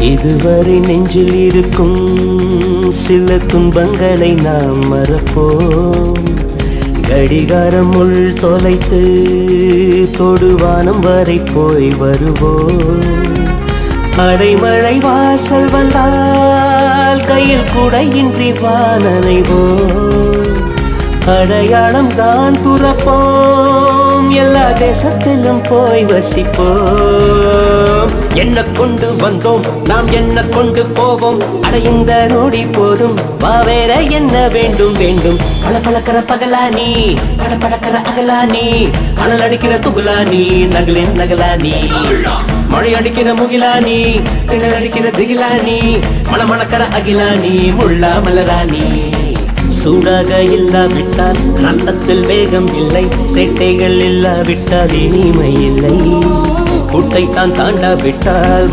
இதுவரை நெஞ்சில் இருக்கும் சில துன்பங்களை நாம் மறப்போம். கடிகாரம் உள் தொலைத்து தொடுவானம் வரை போய் வருவோம். அடைமழை வாசல் வந்தால் கையில் குடையின்றி வானனைவோம். அடையாளம் தான் துறப்போம், எல்லா தேசத்திலும் போய் வசிப்போம். என்ன கொண்டு வந்தோம் நாம் என்ன கொண்டு போவோம். அடைந்த நொடி போதும் வா வேற என்ன வேண்டும் வேண்டும். பளபளக்கிற பகலானி படபடக்கிற அகலானி அனல் அடிக்கிற துகுலானி நகலின் நகலானி மழை அடிக்கிற முகிலானி திணல் அடிக்கிற திகிலானி மணமணக்கிற அகிலானி முள்ளா மலராணி. சூடாக இல்லாவிட்டால் ரத்தத்தில் வேகம் இல்லை, சேட்டைகள் இல்லாவிட்டால் இனிமை இல்லை. கூட்டை தான் தாண்டாவிட்டால்